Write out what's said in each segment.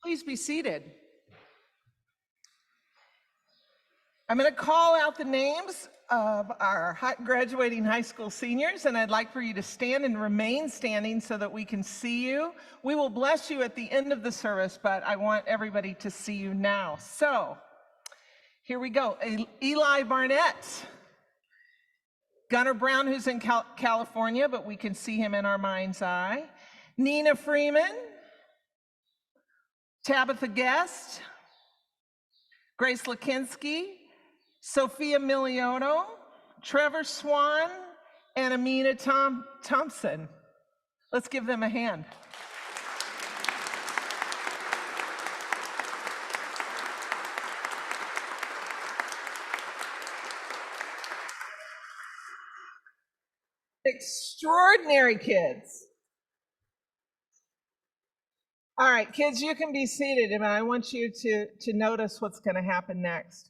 Please be seated. I'm going to call out the names of our graduating high school seniors, and I'd like for you to stand and remain standing so that we can see you. We will bless you at the end of the service, but I want everybody to see you now. So here we go. Eli Barnett, Gunnar Brown, who's in California, but we can see him in our mind's eye. Nina Freeman, Tabitha Guest, Grace Lakinski, Sophia Miliono, Trevor Swan, and Amina Thompson. Let's give them a hand. Extraordinary kids. All right, kids, you can be seated, and I want you to notice what's going to happen next.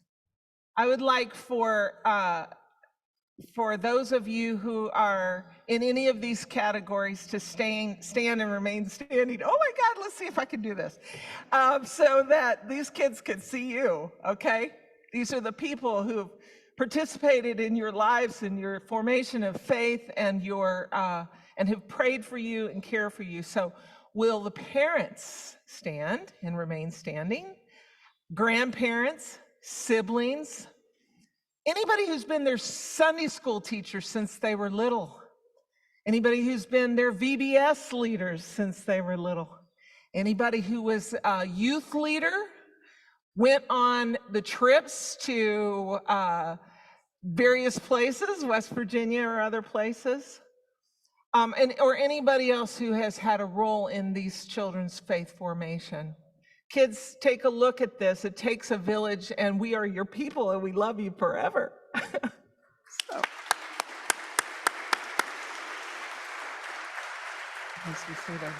I would like for those of you who are in any of these categories to stand and remain standing. Oh my God, let's see if I can do this. So that these kids could see you, okay? These are the people who've participated in your lives and your formation of faith and and have prayed for you and care for you. So will the parents stand and remain standing? Grandparents, siblings, anybody who's been their Sunday school teacher since they were little, anybody who's been their VBS leaders since they were little, anybody who was a youth leader, went on the trips to various places, West Virginia or other places, or anybody else who has had a role in these children's faith formation. Kids, take a look at this. It takes a village, and we are your people, and we love you forever. So. Please be seated.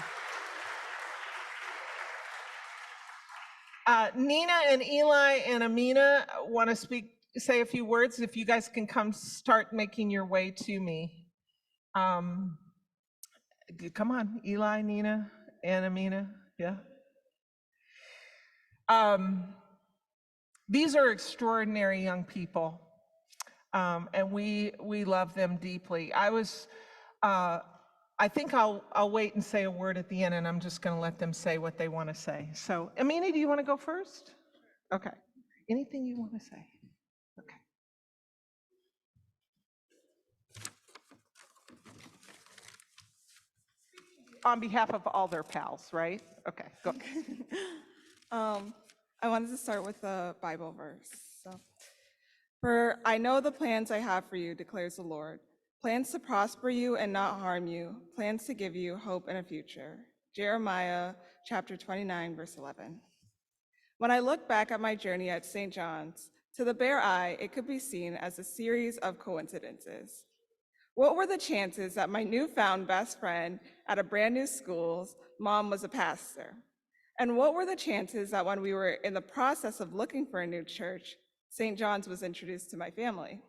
Nina and Eli and Amina want to say a few words. If you guys can come start making your way to me. Come on, Eli, Nina, and Amina, yeah. These are extraordinary young people, and we love them deeply. I think I'll wait and say a word at the end, and I'm just going to let them say what they want to say. So, Amina, do you want to go first? Okay. Anything you want to say? Okay. On behalf of all their pals, right? Okay, go. I wanted to start with a Bible verse. For I know the plans I have for you, declares the Lord. Plans to prosper you and not harm you, plans to give you hope and a future. Jeremiah chapter 29, verse 11. When I look back at my journey at St. John's, to the bare eye, it could be seen as a series of coincidences. What were the chances that my newfound best friend at a brand new school's mom was a pastor? And what were the chances that when we were in the process of looking for a new church, St. John's was introduced to my family?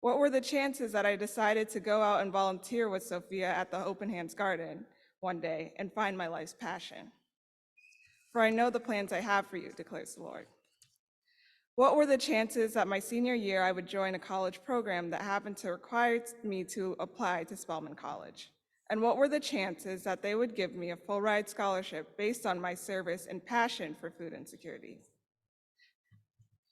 What were the chances that I decided to go out and volunteer with Sophia at the Open Hands Garden one day and find my life's passion? For I know the plans I have for you, declares the Lord. What were the chances that my senior year I would join a college program that happened to require me to apply to Spelman College? And what were the chances that they would give me a full ride scholarship based on my service and passion for food insecurity?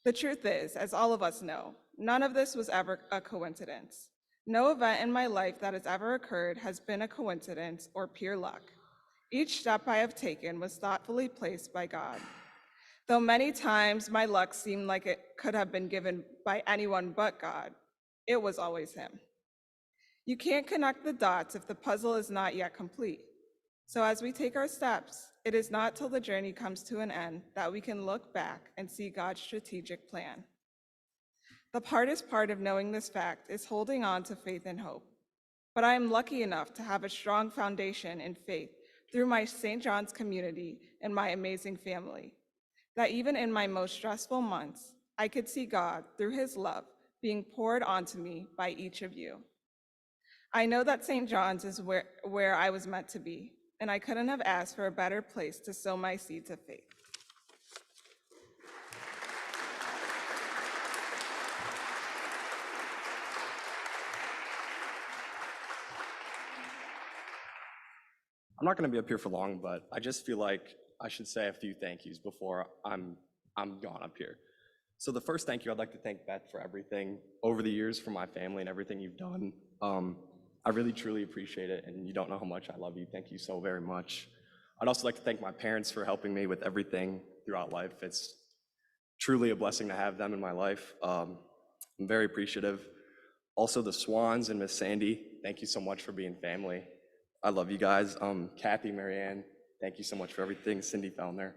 The truth is, as all of us know, none of this was ever a coincidence. No event in my life that has ever occurred has been a coincidence or pure luck. Each step I have taken was thoughtfully placed by God. Though many times my luck seemed like it could have been given by anyone but God, it was always Him. You can't connect the dots if the puzzle is not yet complete. So as we take our steps, it is not till the journey comes to an end that we can look back and see God's strategic plan. The hardest part of knowing this fact is holding on to faith and hope. But I am lucky enough to have a strong foundation in faith through my St. John's community and my amazing family, that even in my most stressful months, I could see God, through His love, being poured onto me by each of you. I know that St. John's is where I was meant to be, and I couldn't have asked for a better place to sow my seeds of faith. I'm not going to be up here for long, but I just feel like I should say a few thank yous before I'm gone up here. So the first thank you, I'd like to thank Beth for everything over the years for my family and everything you've done. I really, truly appreciate it, and you don't know how much I love you. Thank you so very much. I'd also like to thank my parents for helping me with everything throughout life. It's truly a blessing to have them in my life. I'm very appreciative. Also the Swans and Miss Sandy, thank you so much for being family. I love you guys. Kathy, Marianne, thank you so much for everything. Cindy Fellner,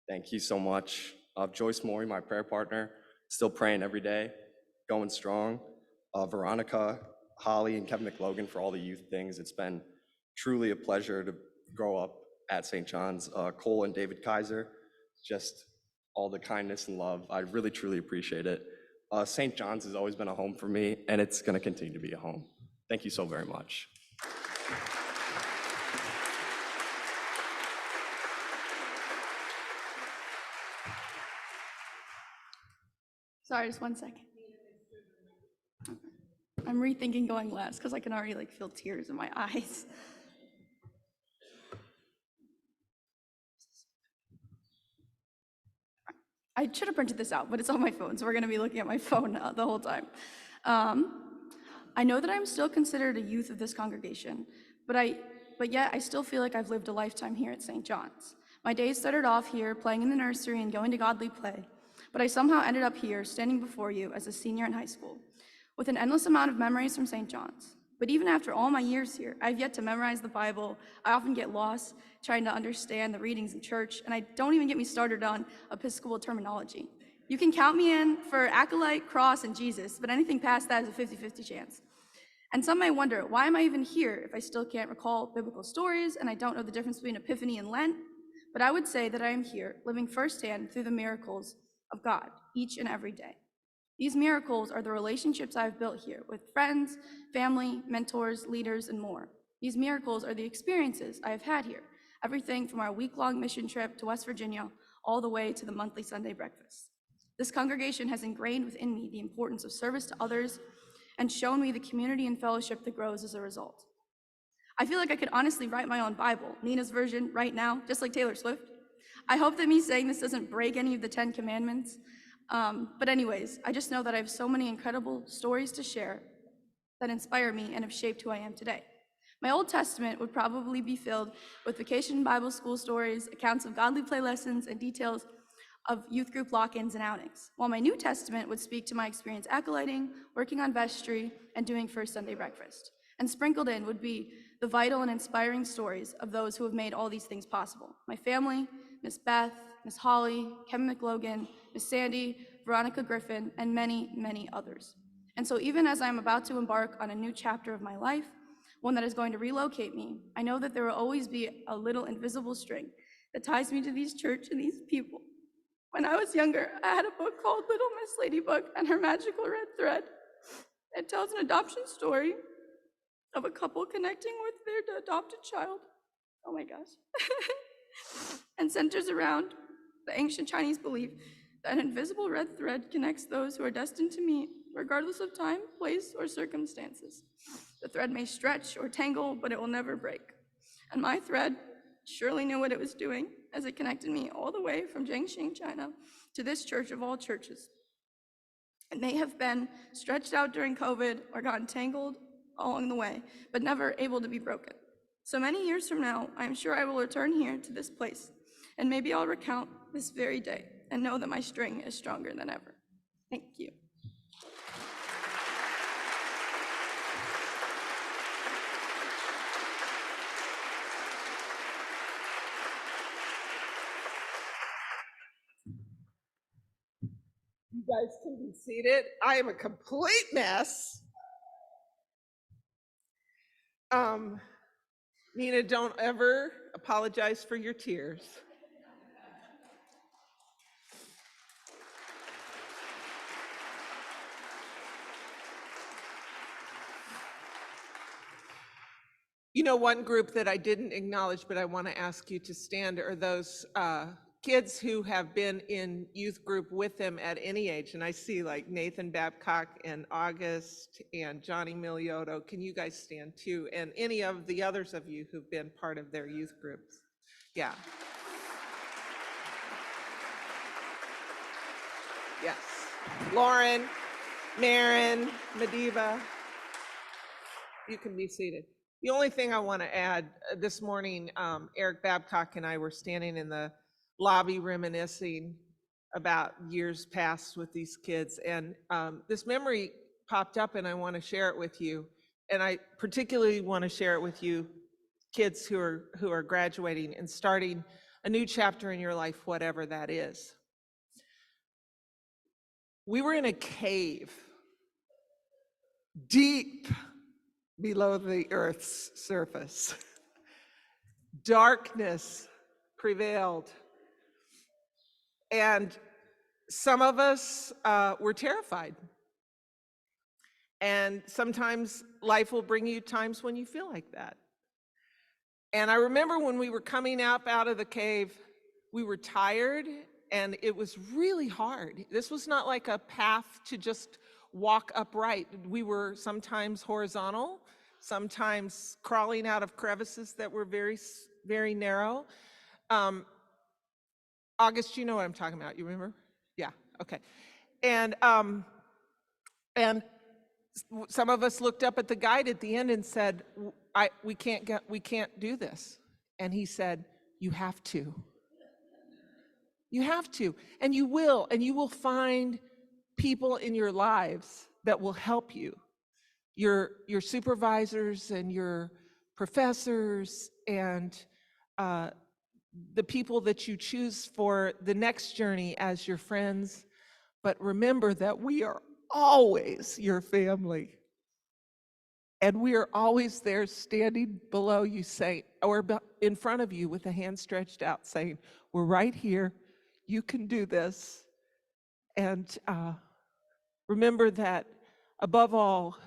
thank you so much. Joyce Morey, my prayer partner, still praying every day, going strong. Veronica, Holly, and Kevin McLogan for all the youth things. It's been truly a pleasure to grow up at St. John's. Cole and David Kaiser, just all the kindness and love. I really, truly appreciate it. St. John's has always been a home for me, and it's going to continue to be a home. Thank you so very much. Sorry, just one second. I'm rethinking going last because I can already feel tears in my eyes. I should have printed this out, but it's on my phone, so we're going to be looking at my phone the whole time. I know that I'm still considered a youth of this congregation, but yet I still feel like I've lived a lifetime here at St. John's. My days started off here playing in the nursery and going to Godly Play, but I somehow ended up here standing before you as a senior in high school with an endless amount of memories from St. John's. But even after all my years here, I've yet to memorize the Bible. I often get lost trying to understand the readings in church, and I don't even get me started on Episcopal terminology. You can count me in for acolyte, cross, and Jesus, but anything past that is a 50-50 chance. And some may wonder, why am I even here if I still can't recall biblical stories and I don't know the difference between Epiphany and Lent? But I would say that I am here living firsthand through the miracles of God each and every day. These miracles are the relationships I've built here with friends, family, mentors, leaders, and more. These miracles are the experiences I have had here, everything from our week-long mission trip to West Virginia, all the way to the monthly Sunday breakfast. This congregation has ingrained within me the importance of service to others and shown me the community and fellowship that grows as a result. I feel like I could honestly write my own Bible, Nina's version, right now, just like Taylor Swift. I hope that me saying this doesn't break any of the 10 Commandments. But anyways, I just know that I have so many incredible stories to share that inspire me and have shaped who I am today. My Old Testament would probably be filled with vacation Bible school stories, accounts of Godly Play lessons, and details of youth group lock-ins and outings, while my New Testament would speak to my experience acolyting, working on vestry, and doing First Sunday breakfast. And sprinkled in would be the vital and inspiring stories of those who have made all these things possible. My family, Miss Beth, Miss Holly, Kevin McLogan, Miss Sandy, Veronica Griffin, and many, many others. And so even as I'm about to embark on a new chapter of my life, one that is going to relocate me, I know that there will always be a little invisible string that ties me to these church and these people. When I was younger, I had a book called Little Miss Ladybug and Her Magical Red Thread. It tells an adoption story of a couple connecting with their adopted child. Oh my gosh. And centers around the ancient Chinese belief that an invisible red thread connects those who are destined to meet, regardless of time, place, or circumstances. The thread may stretch or tangle, but it will never break. And my thread surely knew what it was doing as it connected me all the way from Jiangxing, China, to this church of all churches. It may have been stretched out during COVID or gotten tangled along the way, but never able to be broken. So many years from now, I am sure I will return here to this place, and maybe I'll recount this very day and know that my string is stronger than ever. Thank you. You guys can be seated. I am a complete mess. Nina, don't ever apologize for your tears. You know, one group that I didn't acknowledge, but I want to ask you to stand are those kids who have been in youth group with them at any age. And I see like Nathan Babcock and August and Johnny Miliotto. Can you guys stand too? And any of the others of you who've been part of their youth groups. Yeah. Yes. Lauren, Marin, Mediva, you can be seated. The only thing I want to add, this morning, Eric Babcock and I were standing in the lobby reminiscing about years past with these kids. And this memory popped up and I want to share it with you. And I particularly want to share it with you, kids who are graduating and starting a new chapter in your life, whatever that is. We were in a cave deep below the earth's surface. Darkness prevailed. And some of us were terrified. And sometimes life will bring you times when you feel like that. And I remember when we were coming up out of the cave, we were tired and it was really hard. This was not like a path to just walk upright. We were sometimes horizontal, sometimes crawling out of crevices that were very, very narrow. August, you know what I'm talking about, you remember? Yeah, okay. And some of us looked up at the guide at the end and said, we can't do this. And he said, you have to. You have to, and you will find people in your lives that will help you. Your supervisors and your professors and the people that you choose for the next journey as your friends. But remember that we are always your family. And we are always there standing below you saying, or in front of you with a hand stretched out saying, we're right here, you can do this. And remember that above all,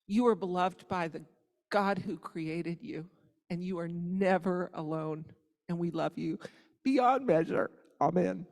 you are beloved by the God who created you, and you are never alone. And we love you beyond measure. Amen.